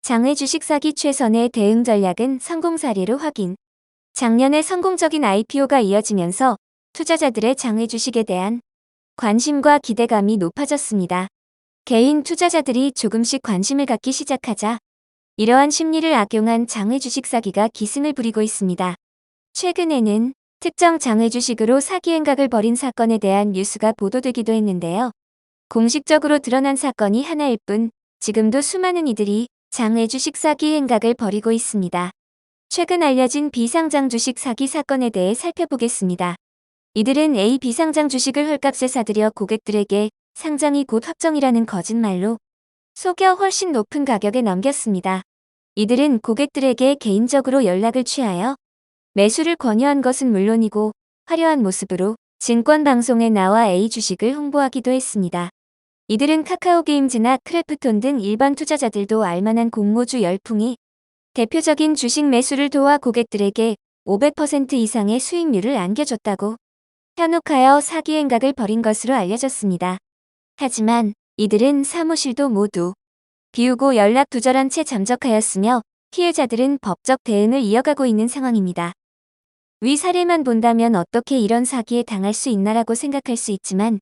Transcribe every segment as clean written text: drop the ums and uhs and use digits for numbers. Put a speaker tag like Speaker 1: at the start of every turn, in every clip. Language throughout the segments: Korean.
Speaker 1: 장외 주식 사기 최선의 대응 전략은 성공 사례로 확인. 작년에 성공적인 IPO가 이어지면서 투자자들의 장외 주식에 대한 관심과 기대감이 높아졌습니다. 개인 투자자들이 조금씩 관심을 갖기 시작하자 이러한 심리를 악용한 장외 주식 사기가 기승을 부리고 있습니다. 최근에는 특정 장외 주식으로 사기 행각을 벌인 사건에 대한 뉴스가 보도되기도 했는데요. 공식적으로 드러난 사건이 하나일 뿐 지금도 수많은 이들이 장외 주식 사기 행각을 벌이고 있습니다. 최근 알려진 비상장 주식 사기 사건에 대해 살펴보겠습니다. 이들은 A 비상장 주식을 헐값에 사들여 고객들에게 상장이 곧 확정이라는 거짓말로 속여 훨씬 높은 가격에 넘겼습니다. 이들은 고객들에게 개인적으로 연락을 취하여 매수를 권유한 것은 물론이고 화려한 모습으로 증권방송에 나와 A 주식을 홍보하기도 했습니다. 이들은 카카오게임즈나 크래프톤 등 일반 투자자들도 알만한 공모주 열풍이 대표적인 주식 매수를 도와 고객들에게 500% 이상의 수익률을 안겨줬다고 현혹하여 사기 행각을 벌인 것으로 알려졌습니다. 하지만 이들은 사무실도 모두 비우고 연락 두절한 채 잠적하였으며 피해자들은 법적 대응을 이어가고 있는 상황입니다. 위 사례만 본다면 어떻게 이런 사기에 당할 수 있나라고 생각할 수 있지만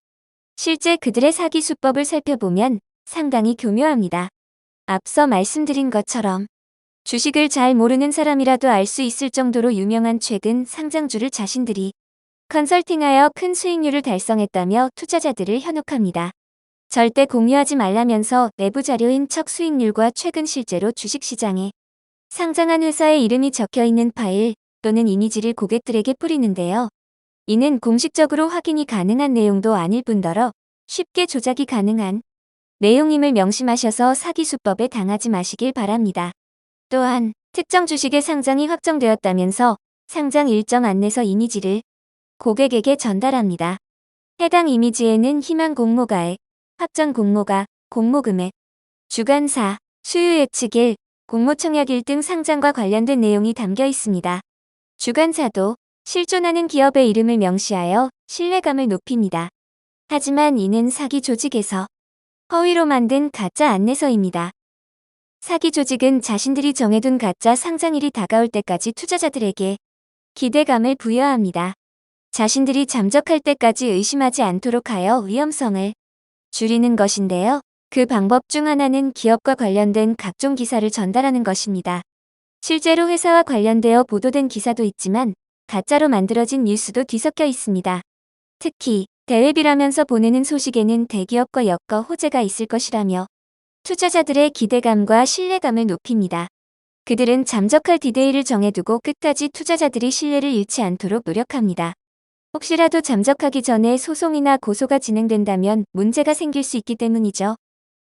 Speaker 1: 실제 그들의 사기 수법을 살펴보면 상당히 교묘합니다. 앞서 말씀드린 것처럼 주식을 잘 모르는 사람이라도 알 수 있을 정도로 유명한 최근 상장주를 자신들이 컨설팅하여 큰 수익률을 달성했다며 투자자들을 현혹합니다. 절대 공유하지 말라면서 내부 자료인 척 수익률과 최근 실제로 주식시장에 상장한 회사의 이름이 적혀있는 파일 또는 이미지를 고객들에게 뿌리는데요. 이는 공식적으로 확인이 가능한 내용도 아닐 뿐더러 쉽게 조작이 가능한 내용임을 명심하셔서 사기 수법에 당하지 마시길 바랍니다. 또한 특정 주식의 상장이 확정되었다면서 상장 일정 안내서 이미지를 고객에게 전달합니다. 해당 이미지에는 희망 공모가액, 확정 공모가, 공모금액, 주간사, 수요 예측일, 공모 청약일 등 상장과 관련된 내용이 담겨 있습니다. 주간사도 실존하는 기업의 이름을 명시하여 신뢰감을 높입니다. 하지만 이는 사기 조직에서 허위로 만든 가짜 안내서입니다. 사기 조직은 자신들이 정해둔 가짜 상장일이 다가올 때까지 투자자들에게 기대감을 부여합니다. 자신들이 잠적할 때까지 의심하지 않도록 하여 위험성을 줄이는 것인데요. 그 방법 중 하나는 기업과 관련된 각종 기사를 전달하는 것입니다. 실제로 회사와 관련되어 보도된 기사도 있지만 가짜로 만들어진 뉴스도 뒤섞여 있습니다. 특히 대회비라면서 보내는 소식에는 대기업과 엮어 호재가 있을 것이라며 투자자들의 기대감과 신뢰감을 높입니다. 그들은 잠적할 디데이를 정해두고 끝까지 투자자들이 신뢰를 잃지 않도록 노력합니다. 혹시라도 잠적하기 전에 소송이나 고소가 진행된다면 문제가 생길 수 있기 때문이죠.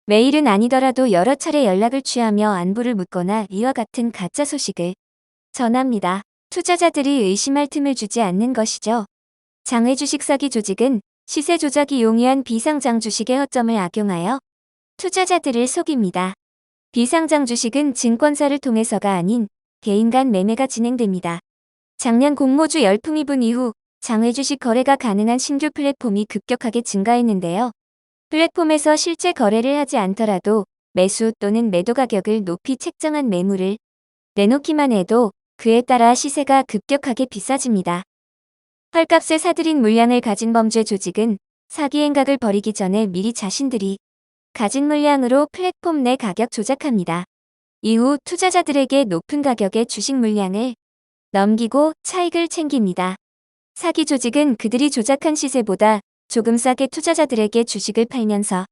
Speaker 1: 매일은 아니더라도 여러 차례 연락을 취하며 안부를 묻거나 이와 같은 가짜 소식을 전합니다. 투자자들이 의심할 틈을 주지 않는 것이죠. 장외 주식 사기 조직은 시세 조작이 용이한 비상장 주식의 허점을 악용하여 투자자들을 속입니다. 비상장 주식은 증권사를 통해서가 아닌 개인 간 매매가 진행됩니다. 작년 공모주 열풍이 분 이후 장외 주식 거래가 가능한 신규 플랫폼이 급격하게 증가했는데요. 플랫폼에서 실제 거래를 하지 않더라도 매수 또는 매도 가격을 높이 책정한 매물을 내놓기만 해도 그에 따라 시세가 급격하게 비싸집니다. 헐값에 사들인 물량을 가진 범죄 조직은 사기 행각을 벌이기 전에 미리 자신들이 가진 물량으로 플랫폼 내 가격 조작합니다. 이후 투자자들에게 높은 가격의 주식 물량을 넘기고 차익을 챙깁니다. 사기 조직은 그들이 조작한 시세보다 조금 싸게 투자자들에게 주식을 팔면서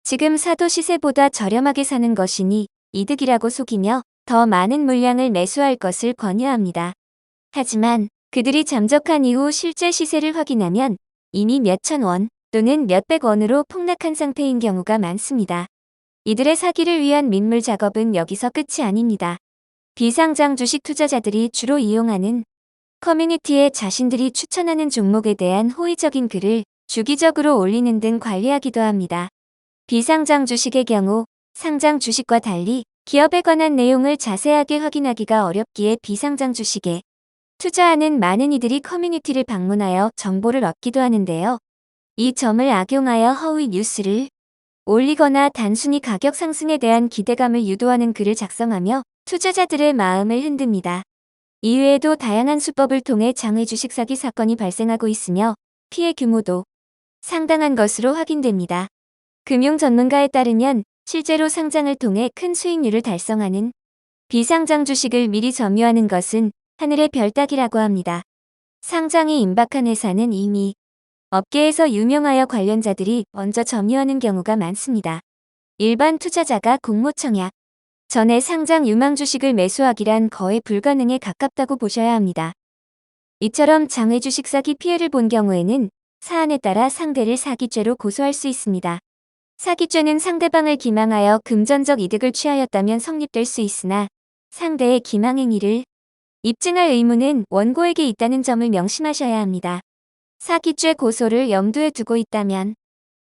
Speaker 1: 지금 사도 시세보다 저렴하게 사는 것이니 이득이라고 속이며 더 많은 물량을 매수할 것을 권유합니다. 하지만 그들이 잠적한 이후 실제 시세를 확인하면 이미 몇천 원 또는 몇백 원으로 폭락한 상태인 경우가 많습니다. 이들의 사기를 위한 민물 작업은 여기서 끝이 아닙니다. 비상장 주식 투자자들이 주로 이용하는 커뮤니티에 자신들이 추천하는 종목에 대한 호의적인 글을 주기적으로 올리는 등 관리하기도 합니다. 비상장 주식의 경우 상장 주식과 달리 기업에 관한 내용을 자세하게 확인하기가 어렵기에 비상장 주식에 투자하는 많은 이들이 커뮤니티를 방문하여 정보를 얻기도 하는데요. 이 점을 악용하여 허위 뉴스를 올리거나 단순히 가격 상승에 대한 기대감을 유도하는 글을 작성하며 투자자들의 마음을 흔듭니다. 이외에도 다양한 수법을 통해 장외 주식 사기 사건이 발생하고 있으며 피해 규모도 상당한 것으로 확인됩니다. 금융 전문가에 따르면 실제로 상장을 통해 큰 수익률을 달성하는 비상장 주식을 미리 점유하는 것은 하늘의 별 따기라고 합니다. 상장이 임박한 회사는 이미 업계에서 유명하여 관련자들이 먼저 점유하는 경우가 많습니다. 일반 투자자가 공모청약 전에 상장 유망 주식을 매수하기란 거의 불가능에 가깝다고 보셔야 합니다. 이처럼 장외 주식 사기 피해를 본 경우에는 사안에 따라 상대를 사기죄로 고소할 수 있습니다. 사기죄는 상대방을 기망하여 금전적 이득을 취하였다면 성립될 수 있으나 상대의 기망 행위를 입증할 의무는 원고에게 있다는 점을 명심하셔야 합니다. 사기죄 고소를 염두에 두고 있다면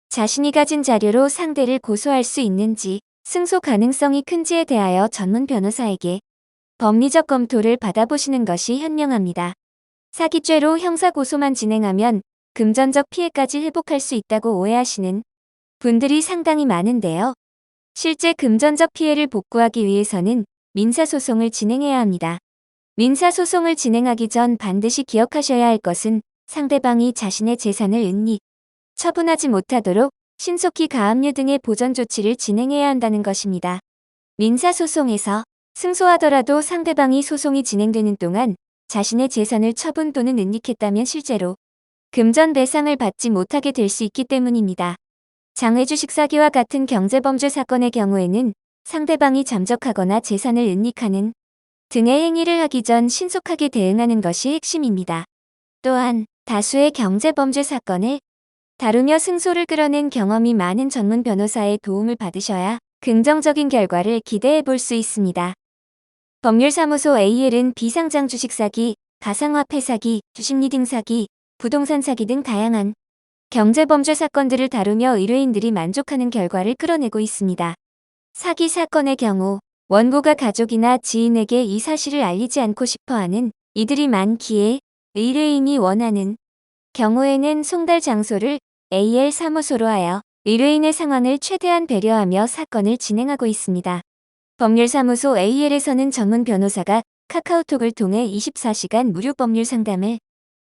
Speaker 1: 자신이 가진 자료로 상대를 고소할 수 있는지, 승소 가능성이 큰지에 대하여 전문 변호사에게 법리적 검토를 받아보시는 것이 현명합니다. 사기죄로 형사고소만 진행하면 금전적 피해까지 회복할 수 있다고 오해하시는 분들이 상당히 많은데요. 실제 금전적 피해를 복구하기 위해서는 민사소송을 진행해야 합니다. 민사소송을 진행하기 전 반드시 기억하셔야 할 것은 상대방이 자신의 재산을 은닉, 처분하지 못하도록 신속히 가압류 등의 보전 조치를 진행해야 한다는 것입니다. 민사소송에서 승소하더라도 상대방이 소송이 진행되는 동안 자신의 재산을 처분 또는 은닉했다면 실제로 금전 배상을 받지 못하게 될 수 있기 때문입니다. 장외 주식 사기와 같은 경제범죄 사건의 경우에는 상대방이 잠적하거나 재산을 은닉하는 등의 행위를 하기 전 신속하게 대응하는 것이 핵심입니다. 또한 다수의 경제범죄 사건을 다루며 승소를 끌어낸 경험이 많은 전문 변호사의 도움을 받으셔야 긍정적인 결과를 기대해 볼 수 있습니다. 법률사무소 AL은 비상장 주식 사기, 가상화폐 사기, 주식 리딩 사기, 부동산 사기 등 다양한 경제범죄 사건들을 다루며 의뢰인들이 만족하는 결과를 끌어내고 있습니다. 사기 사건의 경우 원고가 가족이나 지인에게 이 사실을 알리지 않고 싶어하는 이들이 많기에 의뢰인이 원하는 경우에는 송달 장소를 AL 사무소로 하여 의뢰인의 상황을 최대한 배려하며 사건을 진행하고 있습니다. 법률사무소 AL에서는 전문 변호사가 카카오톡을 통해 24시간 무료 법률 상담을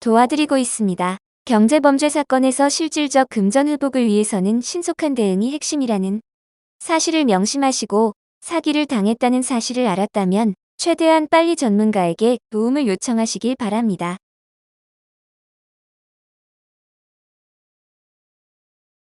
Speaker 1: 도와드리고 있습니다. 경제범죄 사건에서 실질적 금전 회복을 위해서는 신속한 대응이 핵심이라는 사실을 명심하시고 사기를 당했다는 사실을 알았다면 최대한 빨리 전문가에게 도움을 요청하시길 바랍니다.